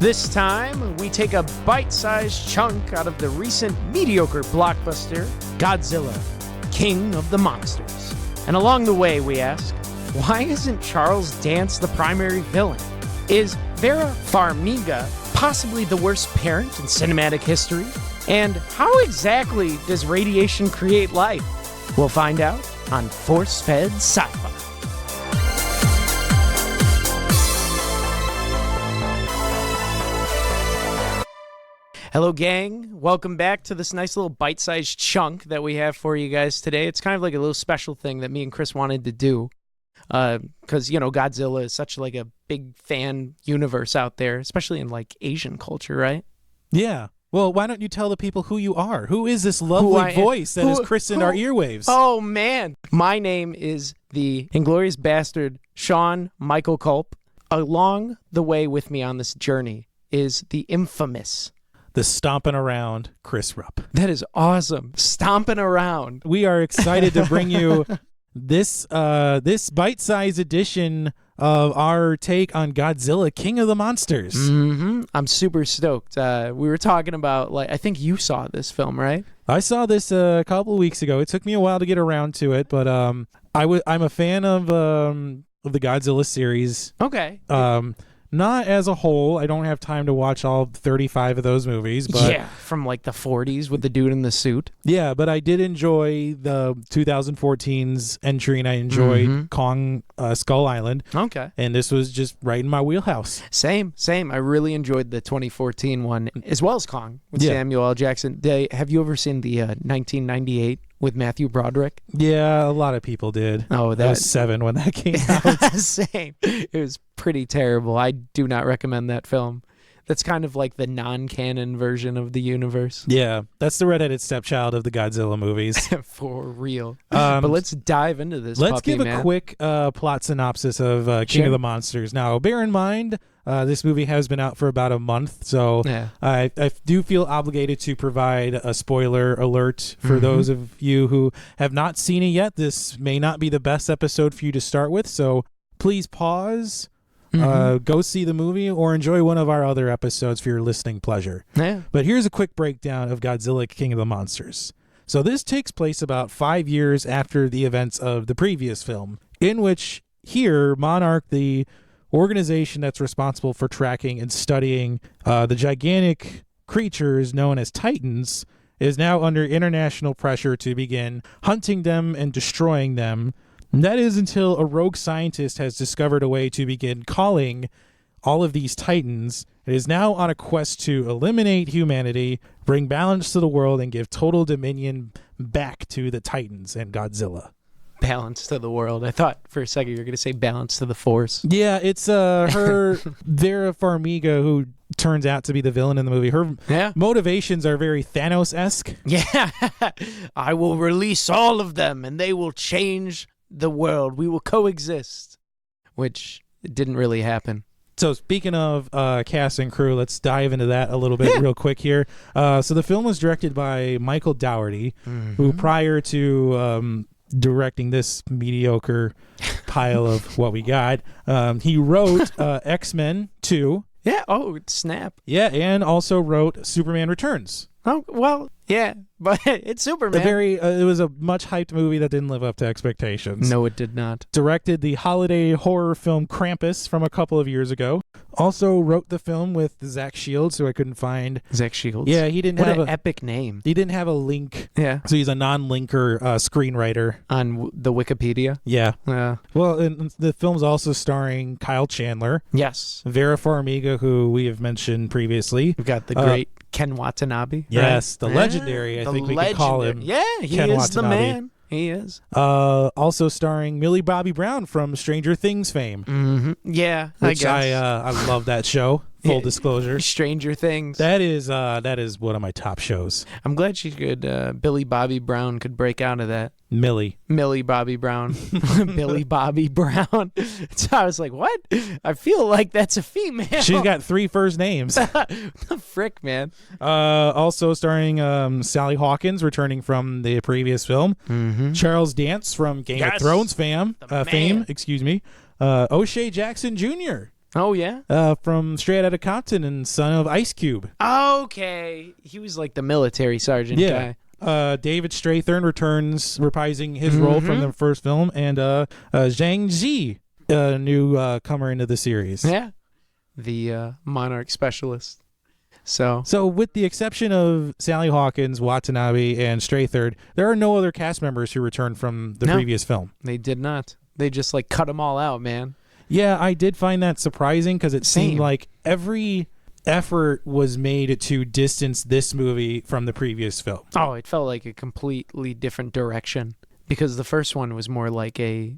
This time, we take a bite-sized chunk out of the recent mediocre blockbuster, Godzilla, King of the Monsters. And along the way, we ask, why isn't Charles Dance the primary villain? Is Vera Farmiga possibly the worst parent in cinematic history? And how exactly does radiation create life? We'll find out on Force-Fed Sci-Fi. Hello, gang. Welcome back to this nice little bite-sized chunk that we have for you guys today. It's kind of like a little special thing that me and Chris wanted to do because, you know, Godzilla is such like a big fan universe out there, especially in like Asian culture, right? Yeah. Well, why don't you tell the people who you are? Who is this lovely voice that has christened our earwaves? Oh, man. My name is the Inglorious Bastard, Sean Michael Culp. Along the way with me on this journey is the infamous... the stomping around Chris Rupp. That is awesome. Stomping around. We are excited to bring you this bite-sized edition of our take on Godzilla, King of the Monsters. Mm-hmm. I'm super stoked. We were talking about, like, I think you saw this film, right? I saw this a couple of weeks ago. It took me a while to get around to it, but I'm a fan of the Godzilla series. Okay. Not as a whole. I don't have time to watch all 35 of those movies. But yeah, from like the 40s with the dude in the suit. Yeah, but I did enjoy the 2014's entry, and I enjoyed Kong Skull Island. Okay. And this was just right in my wheelhouse. Same. I really enjoyed the 2014 one, as well as Kong with Samuel L. Jackson. Have you ever seen the 1998 with Matthew Broderick? Yeah, a lot of people did. Oh, I was 7 when that came out. Same. It was pretty terrible. I do not recommend that film. That's kind of like the non-canon version of the universe. Yeah, that's the redheaded stepchild of the Godzilla movies. For real. But let's dive into this. Let's give a quick plot synopsis of King of the Monsters. Now, bear in mind, this movie has been out for about a month, so I do feel obligated to provide a spoiler alert for those of you who have not seen it yet. This may not be the best episode for you to start with, so please pause. Go see the movie or enjoy one of our other episodes for your listening pleasure. Yeah. But here's a quick breakdown of Godzilla, King of the Monsters. So this takes place about 5 years after the events of the previous film, in which here, Monarch, the organization that's responsible for tracking and studying the gigantic creatures known as Titans, is now under international pressure to begin hunting them and destroying them. And that is until a rogue scientist has discovered a way to begin calling all of these Titans. It is now on a quest to eliminate humanity, bring balance to the world, and give total dominion back to the Titans and Godzilla. Balance to the world. I thought for a second you were going to say balance to the Force. Yeah, it's her, Vera Farmiga, who turns out to be the villain in the movie. Her motivations are very Thanos-esque. Yeah. I will release all of them, and they will change the world. We will coexist, which didn't really happen. So speaking of cast and crew, let's dive into that a little bit real quick here. So the film was directed by Michael Dougherty, who prior to directing this mediocre pile of what we got, he wrote X-Men 2. Yeah. Oh, snap. Yeah, and also wrote Superman Returns. Oh, well, yeah, but it's Superman. It was a much hyped movie that didn't live up to expectations. No, it did not. Directed the holiday horror film Krampus from a couple of years ago. Also wrote the film with Zach Shields, who I couldn't find. Zach Shields? Yeah, he didn't have an epic name. He didn't have a link. Yeah. So he's a non-linker screenwriter. On the Wikipedia? Yeah. Yeah. Well, and the film's also starring Kyle Chandler. Yes. Vera Farmiga, who we have mentioned previously. We've got the great Ken Watanabe. Yes, right? The legendary, I think we could call him. Yeah, he Ken is Watanabe. the man. He is. Also starring Millie Bobby Brown from Stranger Things fame. Yeah, which I guess. I love that show. Full disclosure. Stranger Things. That is one of my top shows. I'm glad she could. Billy Bobby Brown could break out of that. Millie Bobby Brown. Billy Bobby Brown. So I was like, what? I feel like that's a female. She's got 3 first names. The frick, man. Also starring Sally Hawkins, returning from the previous film. Charles Dance from Game of Thrones fame. Excuse me. O'Shea Jackson Jr. Oh, yeah? From Straight Outta Compton and son of Ice Cube. Okay. He was like the military sergeant guy. David Strathairn returns, reprising his role from the first film, and Zhang Zi, a new comer into the series. Yeah. The Monarch specialist. So with the exception of Sally Hawkins, Watanabe, and Strathairn, there are no other cast members who returned from the previous film. They did not. They just like cut them all out, man. Yeah, I did find that surprising because it seemed like every effort was made to distance this movie from the previous film. Oh, it felt like a completely different direction because the first one was more like it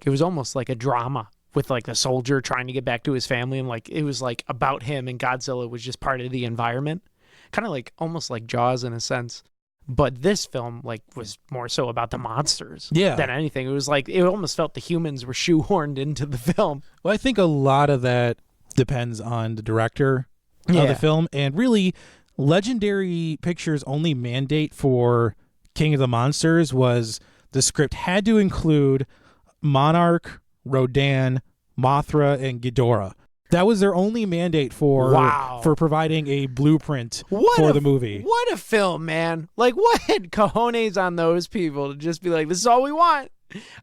was almost like a drama with like the soldier trying to get back to his family, and like it was like about him, and Godzilla was just part of the environment, kind of like almost like Jaws in a sense. But this film like was more so about the monsters than anything. It was like it almost felt the humans were shoehorned into the film. Well, I think a lot of that depends on the director of the film, and really Legendary Pictures' only mandate for King of the Monsters was the script had to include Monarch, Rodan, Mothra, and Ghidorah. That was their only mandate for providing a blueprint for the movie. What a film, man. Like, what cojones on those people to just be like, this is all we want.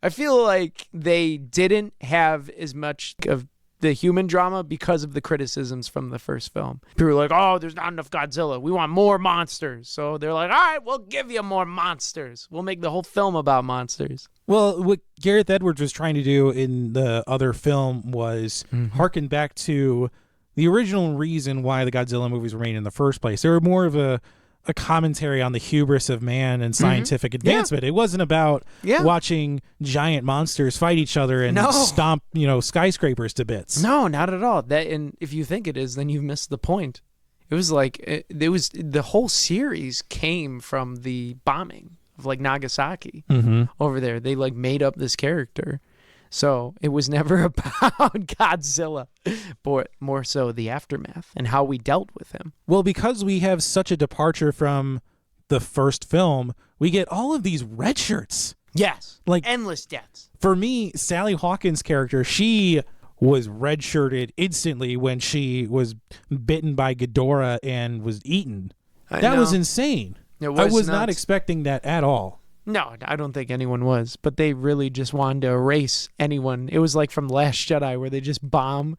I feel like they didn't have as much of the human drama because of the criticisms from the first film. People were like, oh, there's not enough Godzilla. We want more monsters. So they're like, all right, we'll give you more monsters. We'll make the whole film about monsters. Well, what Gareth Edwards was trying to do in the other film was harken back to the original reason why the Godzilla movies were made in the first place. They were more of a commentary on the hubris of man and scientific advancement. It wasn't about watching giant monsters fight each other and stomp, skyscrapers to bits. No, not at all. And if you think it is, then you've missed the point. It was like the whole series came from the bombing of like Nagasaki over there. They like made up this character. So it was never about Godzilla, but more so the aftermath and how we dealt with him. Well, because we have such a departure from the first film, we get all of these red shirts. Yes, like endless deaths. For me, Sally Hawkins' character, she was red-shirted instantly when she was bitten by Ghidorah and was eaten. That was insane. I was not expecting that at all. No, I don't think anyone was, but they really just wanted to erase anyone. It was like from Last Jedi where they just bomb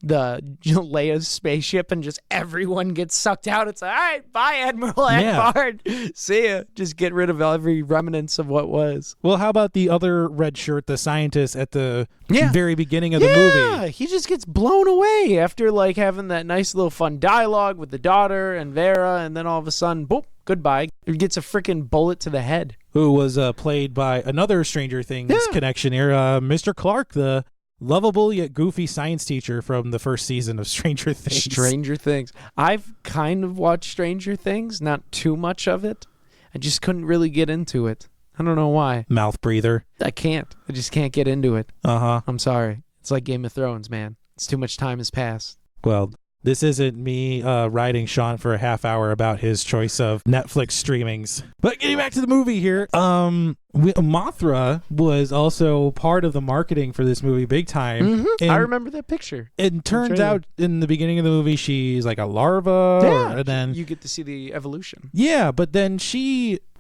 the Leia's spaceship and just everyone gets sucked out. It's like, all right, bye, Admiral Akbar. See ya. Just get rid of every remnants of what was. Well, how about the other red shirt, the scientist at the very beginning of the movie? Yeah, he just gets blown away after like having that nice little fun dialogue with the daughter and Vera, and then all of a sudden, boop, goodbye. He gets a freaking bullet to the head. Who was played by another Stranger Things connection here, Mr. Clark, the lovable yet goofy science teacher from the first season of Stranger Things. Stranger Things. I've kind of watched Stranger Things, not too much of it. I just couldn't really get into it. I don't know why. Mouth breather. I can't. I just can't get into it. Uh-huh. I'm sorry. It's like Game of Thrones, man. It's too much time has passed. Well, this isn't me riding Sean for a half hour about his choice of Netflix streamings. But getting back to the movie here, Mothra was also part of the marketing for this movie big time. I remember that picture. It turns out in the beginning of the movie, she's like a larva. And then you get to see the evolution. Yeah, but then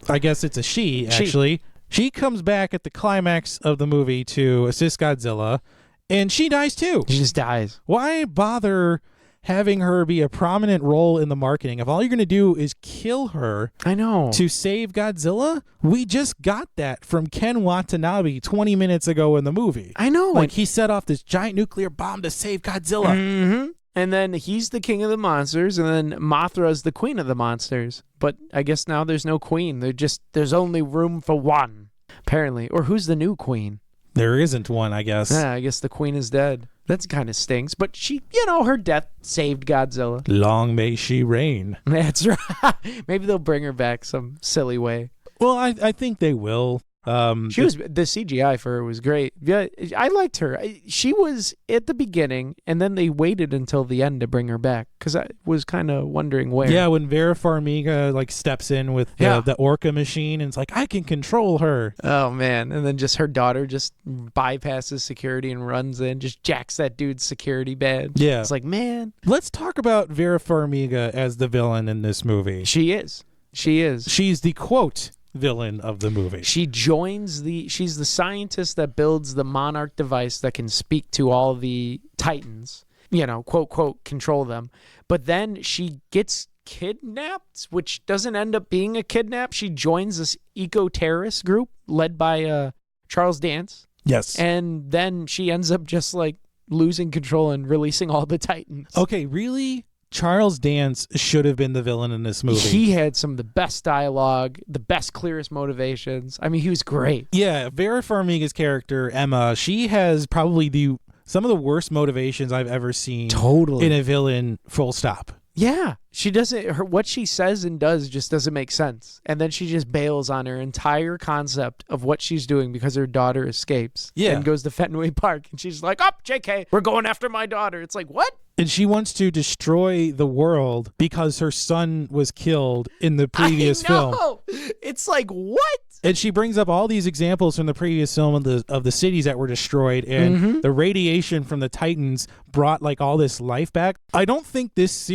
I guess it's a she, actually. She comes back at the climax of the movie to assist Godzilla, and she dies too. She just dies. Why bother having her be a prominent role in the marketing if all you're going to do is kill her? I know. To save Godzilla? We just got that from Ken Watanabe 20 minutes ago in the movie. I know. Like he set off this giant nuclear bomb to save Godzilla. And then he's the king of the monsters, and then Mothra's the queen of the monsters. But I guess now there's no queen. There's only room for one, apparently. Or who's the new queen? There isn't one, I guess. Yeah, I guess the queen is dead. That kind of stinks. But she, her death saved Godzilla. Long may she reign. That's right. Maybe they'll bring her back some silly way. Well, I think they will. She was the CGI for her was great. Yeah, I liked her. She was at the beginning, and then they waited until the end to bring her back because I was kind of wondering where. Yeah, when Vera Farmiga like steps in with the Orca machine, and it's like I can control her. Oh man! And then just her daughter just bypasses security and runs in, just jacks that dude's security badge. Yeah, it's like, man. Let's talk about Vera Farmiga as the villain in this movie. She is. She's the quote villain of the movie. She's the scientist that builds the Monarch device that can speak to all the Titans, quote control them. But then she gets kidnapped, which doesn't end up being a kidnap. She joins this eco-terrorist group led by Charles Dance. Yes. And then she ends up just like losing control and releasing all the Titans. Okay, really? Charles Dance should have been the villain in this movie. He had some of the best dialogue, the best, clearest motivations. I mean, he was great. Yeah, Vera Farmiga's character, Emma, she has probably some of the worst motivations I've ever seen in a villain, full stop. Yeah, she doesn't. What she says and does just doesn't make sense, and then she just bails on her entire concept of what she's doing because her daughter escapes. Yeah, and goes to Fenway Park, and she's like, "Oh, JK, we're going after my daughter." It's like, what? And she wants to destroy the world because her son was killed in the previous film. It's like, what? And she brings up all these examples from the previous film of the cities that were destroyed, and the radiation from the Titans brought like all this life back. I don't think this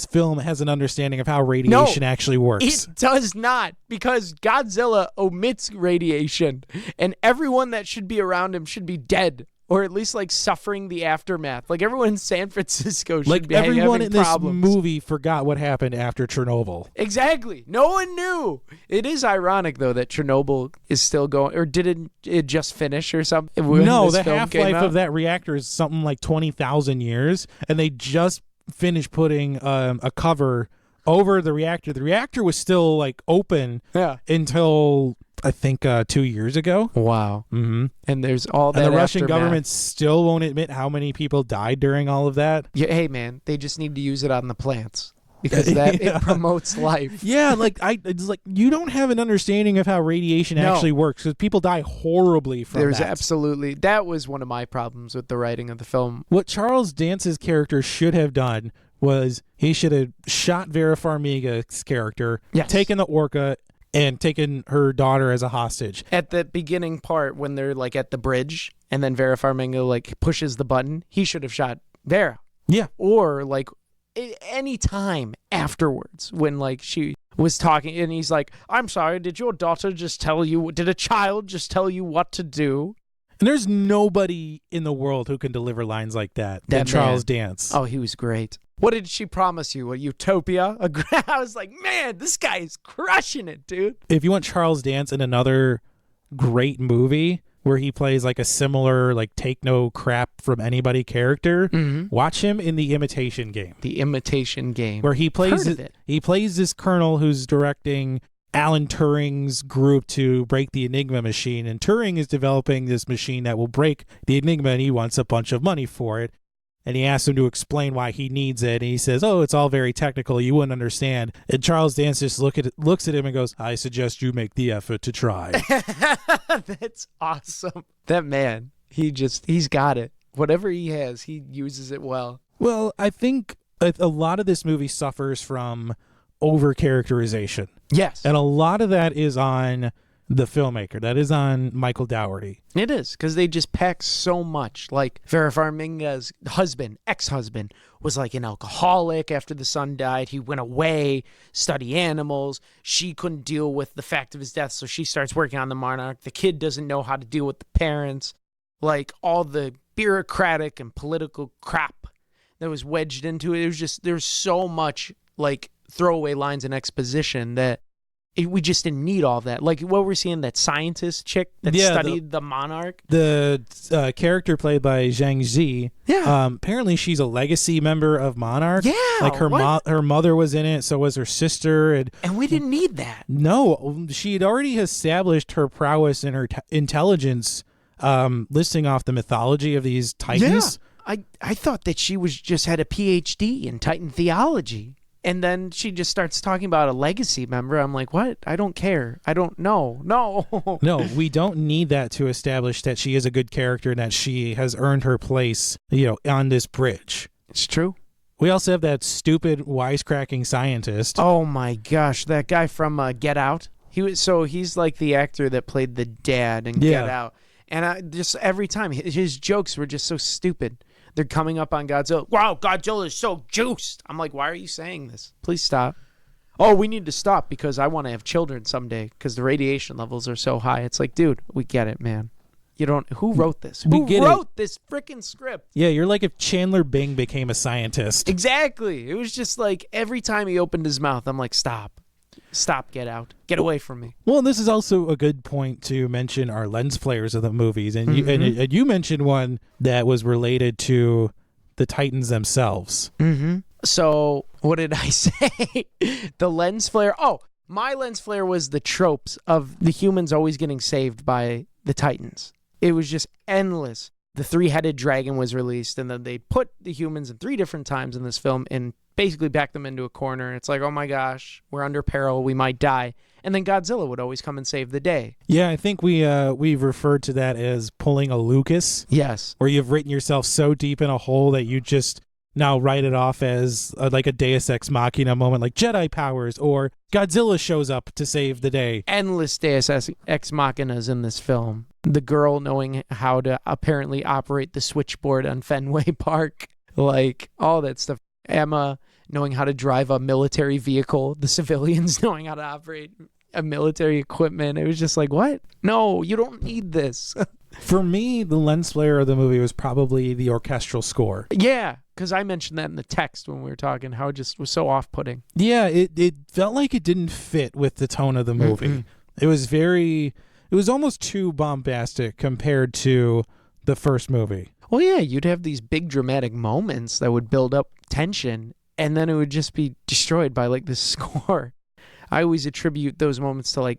film has an understanding of how radiation actually works. It does not, because Godzilla omits radiation, and everyone that should be around him should be dead. Or at least like suffering the aftermath. Like everyone in San Francisco should be having everyone in problems. This movie forgot what happened after Chernobyl. Exactly. No one knew. It is ironic though that Chernobyl is still going, or didn't it just finish or something? No, the half-life of that reactor is something like 20,000 years, and they just finished putting a cover over the reactor. The reactor was still like open until I think 2 years ago. Wow. Mm-hmm. And there's all that. And the Russian aftermath. government still won't admit how many people died during all of that. Yeah, hey man, they just need to use it on the plants because it promotes life. Yeah, it's like you don't have an understanding of how radiation actually works because people die horribly from that. Absolutely. That was one of my problems with the writing of the film. What Charles Dance's character should have done was he should have shot Vera Farmiga's character, taken the Orca, and taken her daughter as a hostage. At the beginning part, when they're like at the bridge, and then Vera Farmiga like pushes the button, he should have shot Vera. Yeah. Or like any time afterwards, when like she was talking, and he's like, "I'm sorry, did a child just tell you what to do?" And there's nobody in the world who can deliver lines like that than Charles Dance. Oh, he was great. What did she promise you? A utopia? I was like, man, this guy is crushing it, dude. If you want Charles Dance in another great movie where he plays like a similar, like take no crap from anybody character, watch him in The Imitation Game. The Imitation Game. Where he plays this colonel who's directing Alan Turing's group to break the Enigma machine, and Turing is developing this machine that will break the Enigma, and he wants a bunch of money for it. And he asks him to explain why he needs it, and he says, "Oh, it's all very technical. You wouldn't understand." And Charles Dance just looks at him and goes, "I suggest you make the effort to try." That's awesome. That man, he's got it. Whatever he has, he uses it well. Well, I think a lot of this movie suffers from over-characterization. Yes. And a lot of that is on the filmmaker. That is on Michael Dougherty. It is, because they just pack so much. Like Vera Farmiga's ex-husband, was like an alcoholic after the son died. He went away, study animals. She couldn't deal with the fact of his death, so she starts working on the Monarch. The kid doesn't know how to deal with the parents. Like all the bureaucratic and political crap that was wedged into it. It was just, there's so much like throwaway lines and exposition that we just didn't need all of that. Like what we're seeing, that scientist chick that studied the Monarch. The character played by Zhang Zi. Yeah. Apparently she's a legacy member of Monarch. Yeah. Like her mother was in it, so was her sister. And we didn't need that. No. She had already established her prowess and her intelligence, listing off the mythology of these Titans. Yeah. I thought that she just had a PhD in Titan theology. And then she just starts talking about a legacy member. I'm like, what? I don't care. I don't know. No. No, we don't need that to establish that she is a good character and that she has earned her place, on this bridge. It's true. We also have that stupid wisecracking scientist. Oh my gosh, that guy from Get Out. He's like the actor that played the dad in Get Out. And just every time his jokes were just so stupid. They're coming up on Godzilla. Wow, Godzilla is so juiced. I'm like, why are you saying this? Please stop. Oh, we need to stop because I want to have children someday because the radiation levels are so high. It's like, dude, we get it, man. Who wrote this? Who wrote this freaking script? Yeah, you're like if Chandler Bing became a scientist. Exactly. It was just like every time he opened his mouth, I'm like, stop. Stop, Get Out. Get away from me. Well, this is also a good point to mention our lens flares of the movies. And you mentioned one that was related to the Titans themselves. Mm-hmm. So what did I say? The lens flare. Oh, my lens flare was the tropes of the humans always getting saved by the Titans. It was just endless. The three-headed dragon was released, and then they put the humans in 3 different times in this film and basically backed them into a corner. It's like, oh my gosh, we're under peril, we might die. And then Godzilla would always come and save the day. Yeah, I think we've referred to that as pulling a Lucas. Yes. Where you've written yourself so deep in a hole that you just now write it off as like a Deus Ex Machina moment, like Jedi powers, or Godzilla shows up to save the day. Endless Deus Ex Machinas in this film. The girl knowing how to apparently operate the switchboard on Fenway Park, like all that stuff. Emma knowing how to drive a military vehicle, the civilians knowing how to operate a military equipment. It was just like, what? No, you don't need this. For me, the lens flare of the movie was probably the orchestral score. Yeah, because I mentioned that in the text when we were talking, how it just was so off-putting. Yeah, it felt like it didn't fit with the tone of the movie. It was almost too bombastic compared to the first movie. Well, yeah, you'd have these big dramatic moments that would build up tension, and then it would just be destroyed by like this score. I always attribute those moments to like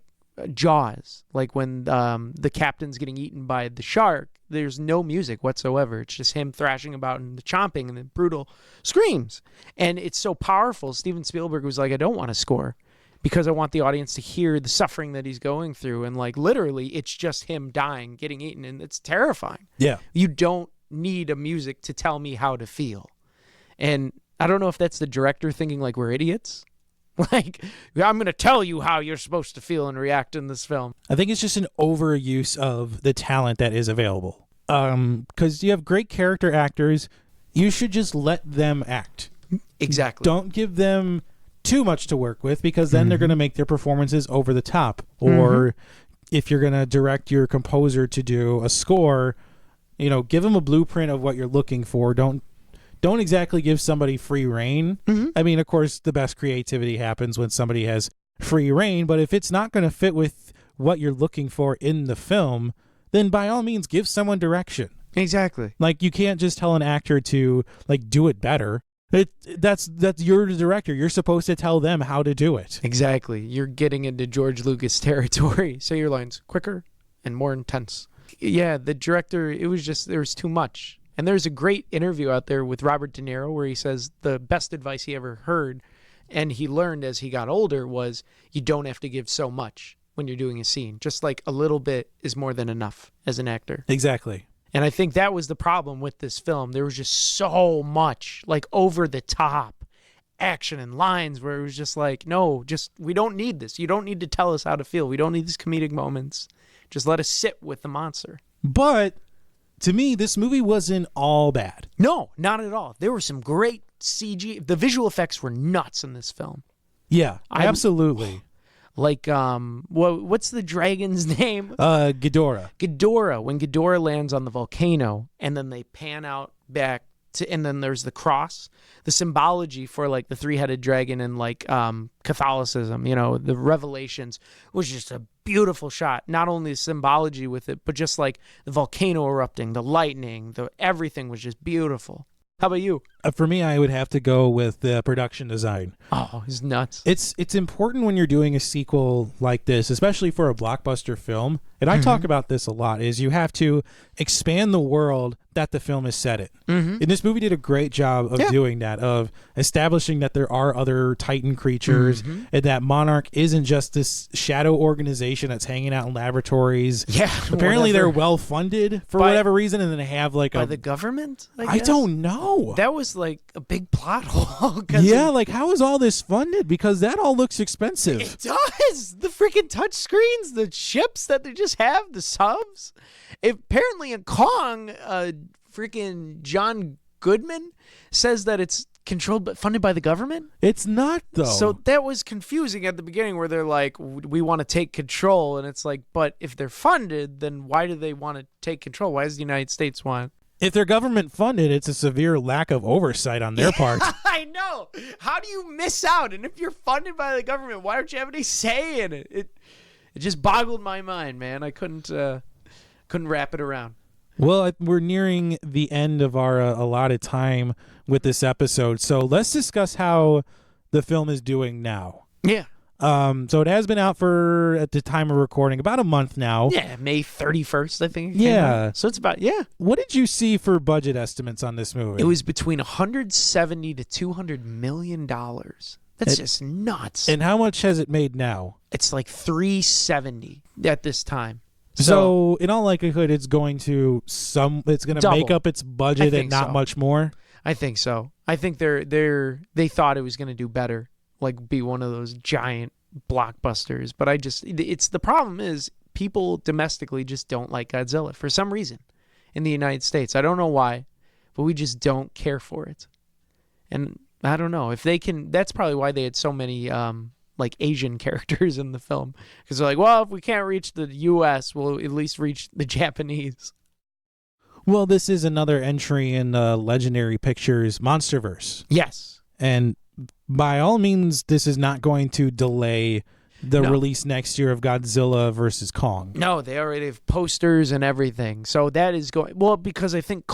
Jaws, like when the captain's getting eaten by the shark. There's no music whatsoever. It's just him thrashing about and the chomping and the brutal screams. And it's so powerful. Steven Spielberg was like, I don't want to score because I want the audience to hear the suffering that he's going through. And like literally, it's just him dying, getting eaten, and it's terrifying. Yeah. You don't need a music to tell me how to feel. And I don't know if that's the director thinking like we're idiots. Like, I'm going to tell you how you're supposed to feel and react in this film. I think it's just an overuse of the talent that is available. Because you have great character actors. You should just let them act. Exactly. Don't give them too much to work with because then they're going to make their performances over the top. Or if you're going to direct your composer to do a score, give them a blueprint of what you're looking for. Don't exactly give somebody free reign. I mean, of course, the best creativity happens when somebody has free reign, but if it's not going to fit with what you're looking for in the film, then by all means, give someone direction. Exactly. Like, you can't just tell an actor to, like, do it better. That's you're the director. You're supposed to tell them how to do it. Exactly. You're getting into George Lucas territory. Say your lines quicker and more intense. Yeah, the director, there was too much. And there's a great interview out there with Robert De Niro where he says the best advice he ever heard and he learned as he got older was you don't have to give so much when you're doing a scene. Just like a little bit is more than enough as an actor. Exactly. And I think that was the problem with this film. There was just so much like over the top action and lines where it was just like, no, we don't need this. You don't need to tell us how to feel. We don't need these comedic moments. Just let us sit with the monster. But to me, this movie wasn't all bad. No, not at all. There were some great CG. The visual effects were nuts in this film. Yeah, absolutely. Like, what's the dragon's name? Ghidorah. Ghidorah. When Ghidorah lands on the volcano, and then they pan out back to, and then there's the cross. The symbology for like the three-headed dragon and like Catholicism, the Revelations was just a beautiful shot. Not only the symbology with it, but just like the volcano erupting, the lightning, everything was just beautiful. How about you? For me, I would have to go with the production design. Oh, he's nuts. It's important when you're doing a sequel like this, especially for a blockbuster film. And I talk about this a lot, is you have to expand the world that the film is set in. And this movie did a great job of doing that, of establishing that there are other Titan creatures and that Monarch isn't just this shadow organization that's hanging out in laboratories. Yeah. Apparently they're well funded for whatever reason, and then they have like by the government, I don't know. That was like a big plot hole. Yeah, like how is all this funded? Because that all looks expensive. It does. The freaking touch screens, the ships that they just have, the subs. Apparently in Kong, freaking John Goodman says that it's controlled but funded by the government. It's not, though. So that was confusing at the beginning, where they're like, we want to take control, and it's like, but if they're funded, then why do they want to take control? Why does the United States want? If they're government funded, it's a severe lack of oversight on their part. I know. How do you miss out? And if you're funded by the government, why don't you have any say in it? It just boggled my mind, man. I couldn't wrap it around. Well, we're nearing the end of our allotted time with this episode, so let's discuss how the film is doing now. Yeah. So it has been out for, at the time of recording, about a month now. Yeah, May 31st, I think. Yeah. So it's about, What did you see for budget estimates on this movie? It was between $170 to $200 million. That's just nuts. And how much has it made now? It's like $370 at this time. So in all likelihood, it's going to make up its budget and not much more. I think so. I think they thought it was going to do better, like be one of those giant blockbusters. But the problem is people domestically just don't like Godzilla for some reason in the United States. I don't know why, but we just don't care for it. And I don't know if they can. That's probably why they had so many like Asian characters in the film, because they're like, well, if we can't reach the U.S., we'll at least reach the Japanese. Well, this is another entry in Legendary Pictures' Monsterverse. Yes. And by all means, this is not going to delay the release next year of Godzilla versus Kong. No, they already have posters and everything. So that is going... Well, because I think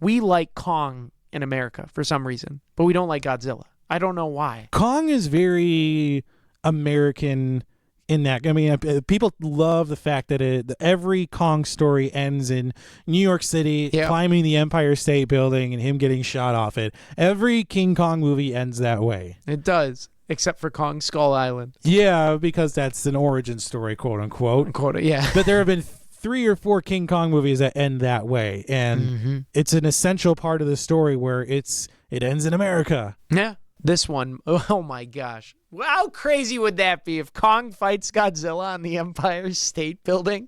we like Kong in America for some reason, but we don't like Godzilla. I don't know why. Kong is very American in that. I mean, people love the fact that every Kong story ends in New York City, climbing the Empire State Building and him getting shot off it. Every King Kong movie ends that way. It does, except for Kong Skull Island. Yeah, because that's an origin story, quote unquote. Yeah. But there have been 3 or 4 King Kong movies that end that way, and it's an essential part of the story where it ends in America. Yeah. This one, oh my gosh. How crazy would that be if Kong fights Godzilla on the Empire State Building?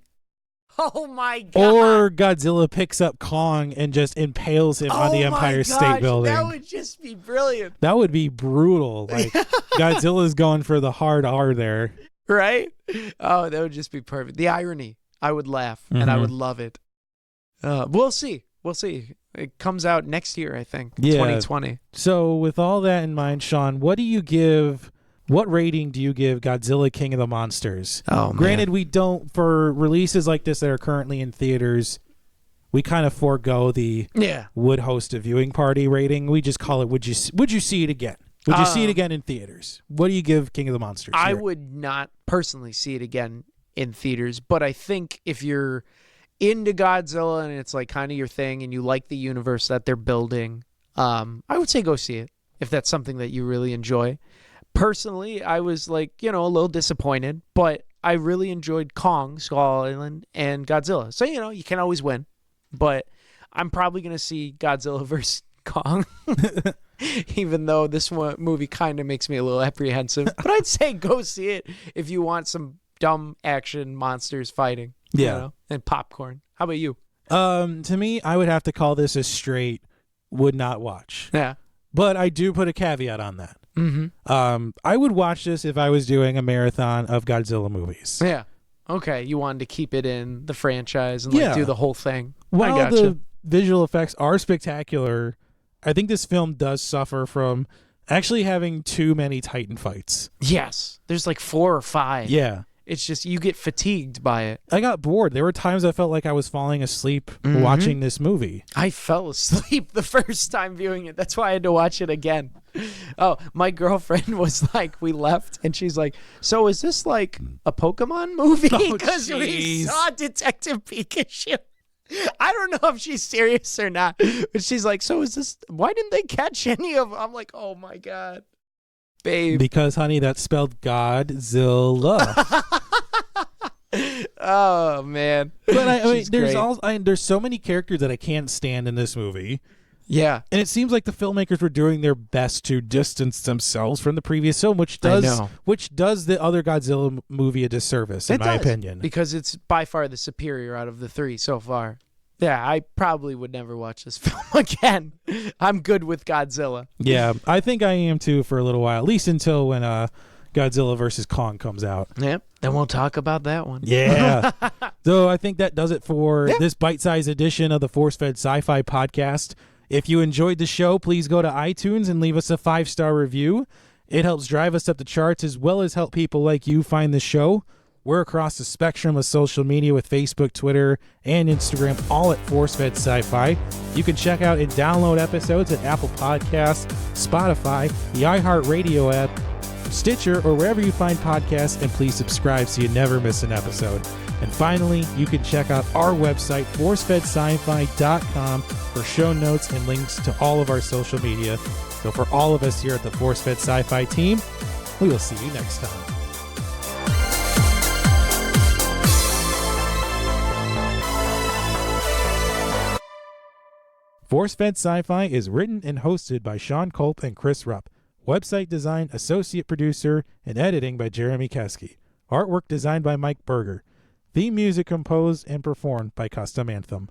Oh my God. Or Godzilla picks up Kong and just impales him on the Empire State Building. That would just be brilliant. That would be brutal. Like, Godzilla's going for the hard R there. Right? Oh, that would just be perfect. The irony. I would laugh, and I would love it. We'll see. We'll see. It comes out next year, I think, 2020. So with all that in mind, Sean, what rating do you give Godzilla King of the Monsters? Oh, Granted, we don't, for releases like this that are currently in theaters, we kind of forego the would host a viewing party rating. We just call it, would you see it again? Would you see it again in theaters? What do you give King of the Monsters? I would not personally see it again in theaters, but I think if you're into Godzilla and it's like kind of your thing and you like the universe that they're building, I would say go see it if that's something that you really enjoy. Personally, I was like, a little disappointed, but I really enjoyed Kong, Skull Island, and Godzilla. So, you can always win, but I'm probably going to see Godzilla versus Kong, even though this movie kind of makes me a little apprehensive. But I'd say go see it if you want some dumb action monsters fighting. And popcorn. How about you? To me, I would have to call this a straight would not watch. Yeah. But I do put a caveat on that. I would watch this if I was doing a marathon of Godzilla movies. Yeah. Okay. You wanted to keep it in the franchise and do the whole thing. While the visual effects are spectacular, I think this film does suffer from actually having too many Titan fights. Yes. There's like 4 or 5. Yeah. It's just you get fatigued by it. I got bored. There were times I felt like I was falling asleep watching this movie. I fell asleep the first time viewing it. That's why I had to watch it again. Oh, my girlfriend was like, we left, and she's like, so is this like a Pokemon movie? Because we saw Detective Pikachu. I don't know if she's serious or not, but she's like, so is this, why didn't they catch any of them? I'm like, oh my God, babe. Because, honey, that's spelled Godzilla. Oh, man. But I mean, there's so many characters that I can't stand in this movie. Yeah. And it seems like the filmmakers were doing their best to distance themselves from the previous film, which does the other Godzilla movie a disservice, in my opinion. Because it's by far the superior out of the three so far. Yeah, I probably would never watch this film again. I'm good with Godzilla. Yeah, I think I am too for a little while, at least until when Godzilla versus Kong comes out. Yep, then we'll talk about that one. Yeah. So I think that does it for this bite-sized edition of the Force-Fed Sci-Fi podcast. If you enjoyed the show, please go to iTunes and leave us a 5-star review. It helps drive us up the charts as well as help people like you find the show. We're across the spectrum of social media with Facebook, Twitter, and Instagram, all at ForceFed Sci-Fi. You can check out and download episodes at Apple Podcasts, Spotify, the iHeartRadio app, Stitcher, or wherever you find podcasts, and please subscribe so you never miss an episode. And finally, you can check out our website, forcefedsci-fi.com, for show notes and links to all of our social media. So for all of us here at the ForceFed Sci-Fi team, we will see you next time. ForceFed Sci-Fi is written and hosted by Sean Culp and Chris Rupp. Website design, associate producer, and editing by Jeremy Keski. Artwork designed by Mike Berger. Theme music composed and performed by Custom Anthem.